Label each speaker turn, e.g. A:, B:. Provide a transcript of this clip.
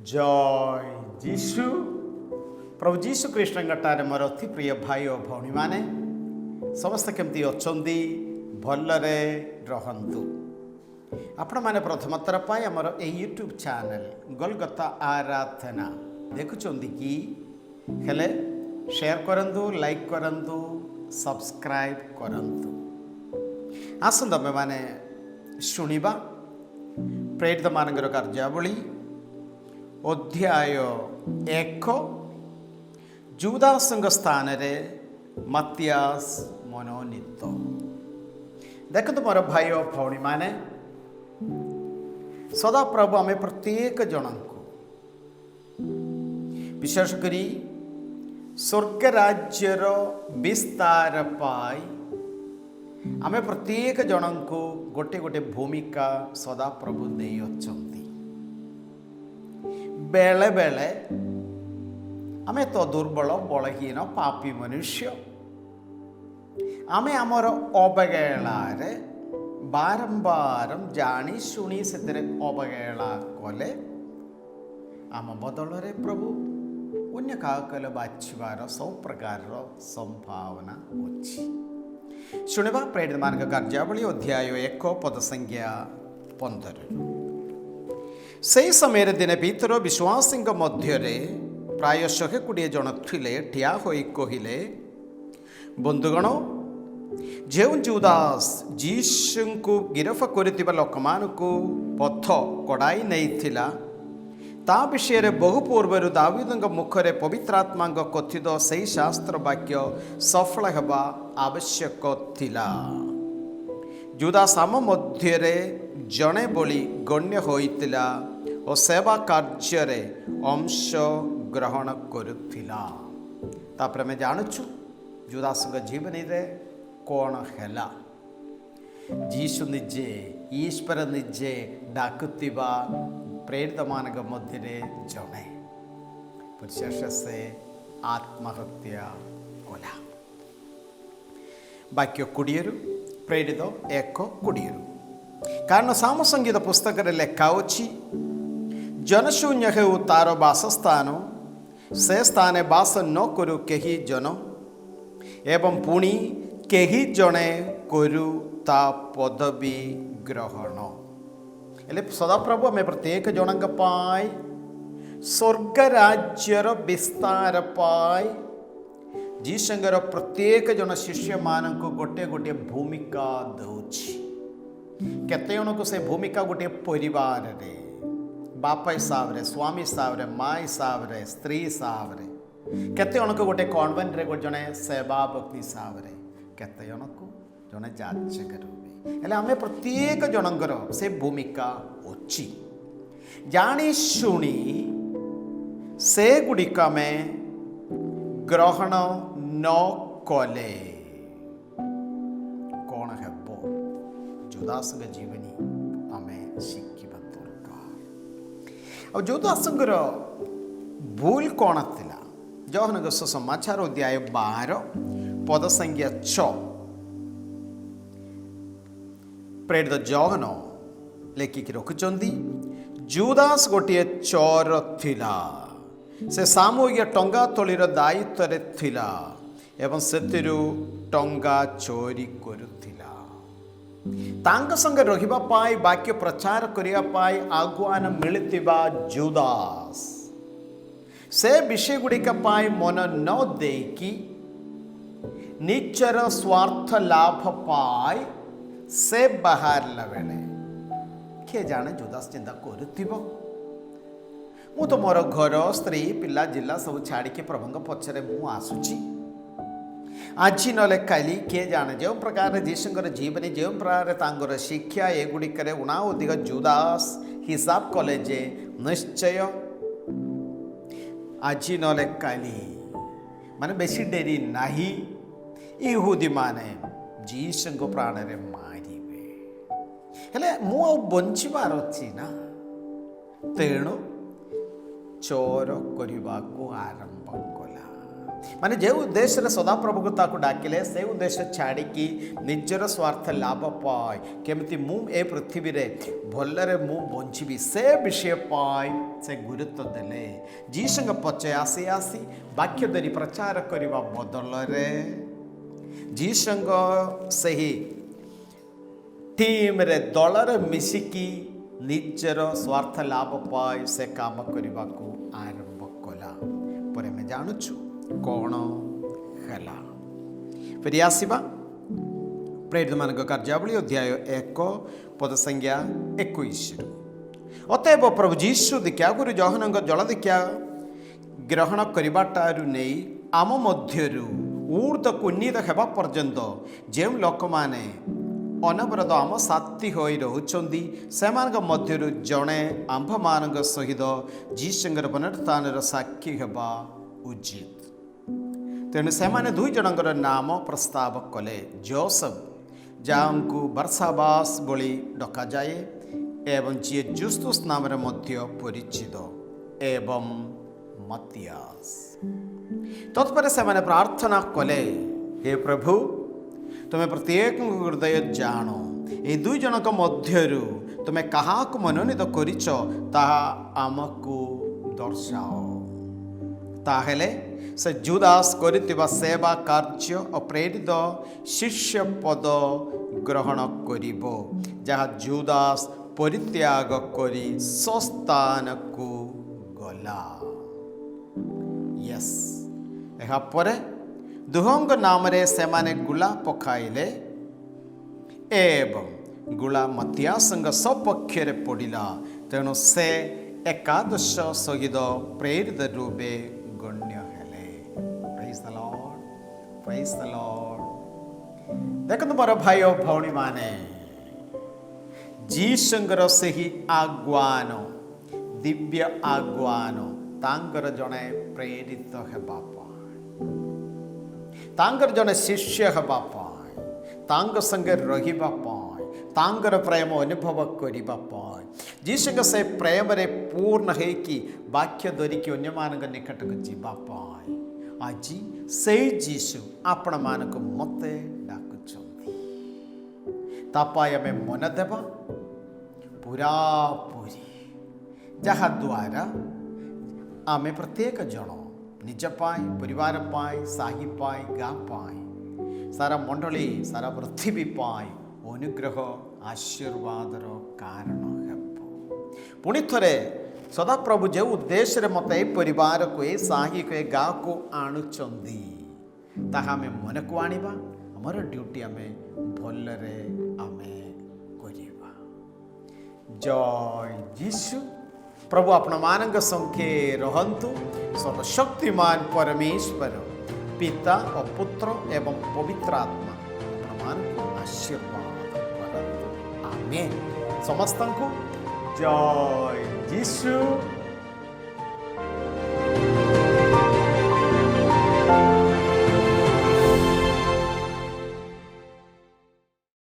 A: ଜୟ ଯୀଶୁ। ପ୍ରଭୁ ଯୀଶୁ ଖ୍ରୀଷ୍ଟଙ୍କଠାରେ ମୋର ଅତି ପ୍ରିୟ ଭାଇ ଓ ଭଉଣୀମାନେ ସମସ୍ତେ କେମିତି ଅଛନ୍ତି? ଭଲରେ ରହନ୍ତୁ। ଆପଣମାନେ ପ୍ରଥମ ଥର ପାଇଁ ଆମର ଏହି ୟୁଟ୍ୟୁବ୍ ଚ୍ୟାନେଲ୍ ଗୋଲଗତା ଆରାଧନା ଦେଖୁଛନ୍ତି କି? ହେଲେ ସେୟାର କରନ୍ତୁ, ଲାଇକ୍ କରନ୍ତୁ, ସବସ୍କ୍ରାଇବ୍ କରନ୍ତୁ। ଆସନ୍ତୁ ଆମେମାନେ ଶୁଣିବା ପ୍ରେରିତମାନଙ୍କର କାର୍ଯ୍ୟାବଳୀ ଅଧ୍ୟାୟ 1। ଜୁଦାସଙ୍କ ସ୍ଥାନରେ ମାତିଆସ ମନୋନୀତ। ଦେଖନ୍ତୁ ମୋର ଭାଇ ଓ ଭଉଣୀମାନେ, ସଦାପ୍ରଭୁ ଆମେ ପ୍ରତ୍ୟେକ ଜଣଙ୍କୁ ବିଶେଷ କରି ସ୍ୱର୍ଗ ରାଜ୍ୟର ବିସ୍ତାର ପାଇଁ ଆମେ ପ୍ରତ୍ୟେକ ଜଣଙ୍କୁ ଗୋଟେ ଗୋଟେ ଭୂମିକା ସଦାପ୍ରଭୁ ଦେଇଅଛନ୍ତି। ବେଳେ ବେଳେ ଆମେ ତ ଦୁର୍ବଳ, ବଳହୀନ, ପାପୀ ମନୁଷ୍ୟ। ଆମେ ଆମର ଅବହେଳାରେ ବାରମ୍ବାର ଜାଣି ଶୁଣି ସେଥିରେ ଅବହେଳା କଲେ ଆମ ବଦଳରେ ପ୍ରଭୁ ଅନ୍ୟ କାହାକୁ ହେଲେ ବାଛିବାର ସବୁ ପ୍ରକାରର ସମ୍ଭାବନା ଅଛି। ଶୁଣିବା ପ୍ରେରିତମାନଙ୍କ କାର୍ଯ୍ୟାବଳୀ ଅଧ୍ୟାୟ 1 ପଦ ସଂଖ୍ୟା 15। ସେହି ସମୟରେ ଦିନେ ଭିତର ବିଶ୍ୱାସୀଙ୍କ ମଧ୍ୟରେ ପ୍ରାୟ 120 ଜଣ ଥିଲେ। ଠିଆ ହୋଇ କହିଲେ, ବନ୍ଧୁଗଣ, ଯେଉଁ ଜୁଦାସ ଯୀଶୁଙ୍କୁ ଗିରଫ କରିଥିବା ଲୋକମାନଙ୍କୁ ପଥ କଢ଼ାଇ ନେଇଥିଲା, ତା ବିଷୟରେ ବହୁ ପୂର୍ବରୁ ଦାୱିଦଙ୍କ ମୁଖରେ ପବିତ୍ରାତ୍ମାଙ୍କ କଥିତ ସେହି ଶାସ୍ତ୍ର ବାକ୍ୟ ସଫଳ ହେବା ଆବଶ୍ୟକ ଥିଲା। ଜୁଦାସ ଆମ ମଧ୍ୟରେ ଜଣେ ବୋଲି ଗଣ୍ୟ ହୋଇଥିଲା ଓ ସେବା କାର୍ଯ୍ୟରେ ଅଂଶ ଗ୍ରହଣ କରୁଥିଲା। ତାପରେ ଆମେ ଜାଣୁଛୁ ଜୁଦାସଙ୍କ ଜୀବନୀରେ କ'ଣ ହେଲା। ଯୀଶୁ ନିଜେ, ଈଶ୍ୱର ନିଜେ ଡାକୁଥିବା ପ୍ରେରିତମାନଙ୍କ ମଧ୍ୟରେ ଜଣେ। ପରିଶେଷ ସେ ଆତ୍ମହତ୍ୟା କଲା। ବାକ୍ୟ 20ରୁ ପ୍ରେରିତ 1:20। କାରଣ ସାମ ସଙ୍ଗୀତ ପୁସ୍ତକରେ ଲେଖା ଅଛି, ଜନଶୂନ୍ୟ ହେଉ ତାର ବାସସ୍ଥାନ, ସେ ସ୍ଥାନେ ବାସ ନ କରୁ କେହି ଜନ, ଏବଂ ପୁଣି କେହି ଜଣେ କରୁ ତା ପଦବୀ ଗ୍ରହଣ। ହେଲେ ସଦାପ୍ରଭୁ ଆମେ ପ୍ରତ୍ୟେକ ଜଣଙ୍କ ପାଇଁ ସ୍ୱର୍ଗ ରାଜ୍ୟର ବିସ୍ତାର ପାଇଁ ଯୀଶୁଙ୍କର ପ୍ରତ୍ୟେକ ଜଣ ଶିଷ୍ୟମାନଙ୍କୁ ଗୋଟିଏ ଗୋଟିଏ ଭୂମିକା ଦେଉଛି। କେତେ ଜଣଙ୍କୁ ସେ ଭୂମିକା ଗୋଟିଏ ପରିବାରରେ ବାପା ହିସାବରେ, ସ୍ୱାମୀ ହିସାବରେ, ମା ହିସାବରେ, ସ୍ତ୍ରୀ ହିସାବରେ, କେତେ ଜଣଙ୍କୁ ଗୋଟେ କନଭେଣ୍ଟରେ ଜଣେ ସେବା ଭକ୍ତି ହିସାବରେ, କେତେ ଜଣଙ୍କୁ ଜଣେ ଯାଜକ ରୂପେ। ହେଲେ ଆମେ ପ୍ରତ୍ୟେକ ଜଣଙ୍କର ସେ ଭୂମିକା ଅଛି। ଜାଣି ଶୁଣି ସେଗୁଡ଼ିକ ଆମେ ଗ୍ରହଣ ନ କଲେ କ'ଣ ହେବ? ଜୁଦାସଙ୍କ ଜୀବନୀ ଆମେ ଶିଖିବା ଦରକାର। ଆଉ ଜୁଦାସଙ୍କର ଭୁଲ କ'ଣ ଥିଲା? ଯୋହାନଙ୍କ ସୁସମାଚାର ଅଧ୍ୟାୟ 12 ପଦ ସଂଖ୍ୟା 6। ପ୍ରେରିତ ଯୋହାନ ଲେଖିକି ରଖୁଛନ୍ତି, ଜୁଦାସ ଗୋଟିଏ ଚୋର ଥିଲା। ସେ ସାମୂହିକ ଟଙ୍କା ତୋଳିର ଦାୟିତ୍ୱରେ ଥିଲା ଏବଂ ସେଥିରୁ ଟଙ୍କା ଚୋରି କରୁଥିଲା। ତାଙ୍କ ସଙ୍ଗେ ରହିବା ପାଇଁ, ବାକ୍ୟ ପ୍ରଚାର କରିବା ପାଇଁ ଆଗୁଆନ ମିଳିଥିବା ଜୁଦାସ ସେ ବିଷୟ ଗୁଡ଼ିକ ପାଇଁ ମନ ନ ଦେଇକି ନିଜର ସ୍ୱାର୍ଥ ଲାଭ ପାଇଁ ସେ ବାହାରିଲା ବେଳେ କିଏ ଜାଣେ ଜୁଦାସ ଚିନ୍ତା କରୁଥିବ, ମୁଁ ତ ମୋର ଘର, ସ୍ତ୍ରୀ, ପିଲା, ଜିଲ୍ଲା ସବୁ ଛାଡ଼ିକି ପ୍ରଭୁଙ୍କ ପଛରେ ମୁଁ ଆସୁଛି। ଆଜି ନହେଲେ କାଲି କିଏ ଜାଣେ ଯେଉଁ ପ୍ରକାର ଯୀଶୁଙ୍କର ଜୀବନୀ, ଯେଉଁ ପ୍ରକାର ତାଙ୍କର ଶିକ୍ଷା, ଏଗୁଡ଼ିକରେ ଉଣା ଅଧିକ ଜୁଦାସ ହିସାବ କଲେ ଯେ ନିଶ୍ଚୟ ଆଜି ନହେଲେ କାଲି, ମାନେ ବେଶୀ ଡେରି ନାହିଁ, ଇହୁଦୀମାନେ ଯୀଶୁଙ୍କ ପ୍ରାଣରେ ମାରିବେ। ହେଲେ ମୁଁ ଆଉ ବଞ୍ଚିବାର ଅଛି ନା, ତେଣୁ ଚୋର କରିବାକୁ ଆରମ୍ଭ କଲା। ମାନେ ଯେଉଁ ଉଦ୍ଦେଶ୍ୟରେ ସଦାପ୍ରଭୁକୁ ତାକୁ ଡାକିଲେ ସେ ଉଦ୍ଦେଶ୍ୟ ଛାଡ଼ିକି ନିଜର ସ୍ୱାର୍ଥ ଲାଭ ପାଏ, କେମିତି ମୁଁ ଏ ପୃଥିବୀରେ ଭଲରେ ମୁଁ ବଞ୍ଚିବି ସେ ବିଷୟ ପାଇଁ ସେ ଗୁରୁତ୍ୱ ଦେଲେ। ଯୀଶୁଙ୍କ ପଛେ ଆସି ଆସି ବାକ୍ୟ ଧରି ପ୍ରଚାର କରିବା ବଦଳରେ ଯୀଶୁଙ୍କ ସେହି ଟିମ୍ରେ ଦଳରେ ମିଶିକି ନିଜର ସ୍ୱାର୍ଥ ଲାଭ ପାଇ ସେ କାମ କରିବାକୁ ଆରମ୍ଭ କଲା। ପରେ ଆମେ ଜାଣୁଛୁ କ'ଣ ହେଲା। ଫେରି ଆସିବା ପ୍ରେରିତମାନଙ୍କ କାର୍ଯ୍ୟାବଳୀ ଅଧ୍ୟାୟ 1 ପଦ ସଂଖ୍ୟା 21। ଅତଏବ ପ୍ରଭୁ ଯୀଶୁ ଦୀକ୍ଷାଗୁରୁ ଯୋହାନଙ୍କ ଜଳ ଦୀକ୍ଷା ଗ୍ରହଣ କରିବାଠାରୁ ନେଇ ଆମ ମଧ୍ୟରୁ ଊର୍ଦ୍ଧ୍ୱକୁ ଉନ୍ନୀତ ହେବା ପର୍ଯ୍ୟନ୍ତ ଯେଉଁ ଲୋକମାନେ ଅନବରତ ଆମ ସାଥୀ ହୋଇ ରହୁଛନ୍ତି ସେମାନଙ୍କ ମଧ୍ୟରୁ ଜଣେ ଆମ୍ଭମାନଙ୍କ ସହିତ ଯୀଶୁଙ୍କର ପୁନରୁତ୍ଥାନର ସାକ୍ଷୀ ହେବା ଉଚିତ। ତେଣୁ ସେମାନେ 2 ଜଣଙ୍କର ନାମ ପ୍ରସ୍ତାବ କଲେ, ଯୋସେଫ ଯାହାଙ୍କୁ ବର୍ଷାବାସ ବୋଲି ଡକାଯାଏ ଏବଂ ଯିଏ ଜୁସ୍ତୁସ୍ ନାମରେ ମଧ୍ୟ ପରିଚିତ, ଏବଂ ମତିଆସ। ତତ୍ପରେ ସେମାନେ ପ୍ରାର୍ଥନା କଲେ, ହେ ପ୍ରଭୁ ତୁମେ ପ୍ରତ୍ୟେକଙ୍କ ହୃଦୟ ଜାଣ, ଏହି 2 ଜଣଙ୍କ ମଧ୍ୟରୁ ତୁମେ କାହାକୁ ମନୋନୀତ କରିଛ ତାହା ଆମକୁ ଦର୍ଶାଅ। ତାହେଲେ ସେ ଜୁଦାସ କରିଥିବା ସେବା କାର୍ଯ୍ୟ ଓ ପ୍ରେରିତ ଶିଷ୍ୟ ପଦ ଗ୍ରହଣ କରିବ, ଯାହା ଜୁଦାସ ପରିତ୍ୟାଗ କରି ସ୍ୱସ୍ଥାନକୁ ଗଲା। ୟେସ୍, ଏହାପରେ ଦୁହଙ୍କ ନାମରେ ସେମାନେ ଗୁଳା ପକାଇଲେ ଏବଂ ଗୁଳା ମତିଆସଙ୍କ ସପକ୍ଷରେ ପଡ଼ିଲା। ତେଣୁ ସେ ଏକାଦଶ ସହିତ ପ୍ରେରିତ ରୂପେ ଗଣ୍ୟ ହେଲେ। ପ୍ରେଜ୍ ଦ ଲର୍ଡ, ପ୍ରେଜ୍ ଦ ଲର୍ଡ। ଦେଖନ୍ତୁ ମୋର ଭାଇ ଓ ଭଉଣୀମାନେ, ଯୀଶୁଙ୍କର ସେହି ଆହ୍ୱାନ, ଦିବ୍ୟ ଆହ୍ୱାନ ତାଙ୍କର ଜଣେ ପ୍ରେରିତ ହେବା ପାଇଁ, ତାଙ୍କର ଜଣେ ଶିଷ୍ୟ ହେବା ପାଇଁ, ତାଙ୍କ ସଙ୍ଗେ ରହିବା ପାଇଁ, ତାଙ୍କର ପ୍ରେମ ଅନୁଭବ କରିବା ପାଇଁ, ଯୀଶୁଙ୍କ ସେ ପ୍ରେମରେ ପୂର୍ଣ୍ଣ ହେଇକି ବାକ୍ୟ ଧରିକି ଅନ୍ୟମାନଙ୍କ ନିକଟକୁ ଯିବା ପାଇଁ ଆଜି ସେଇ ଯୀଶୁ ଆପଣମାନଙ୍କୁ ମୋତେ ଡାକୁଛନ୍ତି। ତା ପାଇଁ ଆମେ ମନ ଦେବା ପୁରାପୁରି, ଯାହାଦ୍ୱାରା ଆମେ ପ୍ରତ୍ୟେକ ଜଣ ନିଜ ପାଇଁ, ପରିବାର ପାଇଁ, ସାହି ପାଇଁ, ଗାଁ ପାଇଁ, ସାରା ମଣ୍ଡଳୀ, ସାରା ପୃଥିବୀ ପାଇଁ ଅନୁଗ୍ରହ ଆଶୀର୍ବାଦର କାରଣ ହେବ। ପୁଣି ଥରେ ସଦାପ୍ରଭୁ ଯେଉଁ ଉଦ୍ଦେଶ୍ୟରେ ମୋତେ ଏ ପରିବାରକୁ, ଏ ସାହିକୁ, ଏ ଗାଁକୁ ଆଣୁଛନ୍ତି ତାହା ଆମେ ମନକୁ ଆଣିବା। ଆମର ଡ୍ୟୁଟି ଆମେ ଭଲରେ ଆମେ କରିବା। ଜୟ ଯୀଶୁ। ପ୍ରଭୁ ଆପଣମାନଙ୍କ ସଙ୍ଗେ ରହନ୍ତୁ। ସର୍ବଶକ୍ତିମାନ ପରମେଶ୍ୱର ପିତା ଓ ପୁତ୍ର ଏବଂ ପବିତ୍ର ଆତ୍ମା ଆପଣମାନଙ୍କୁ ଆଶୀର୍ବାଦ କରନ୍ତୁ। ଆମେନ୍। ସମସ୍ତଙ୍କୁ ଜୟ ଯୀଶୁ।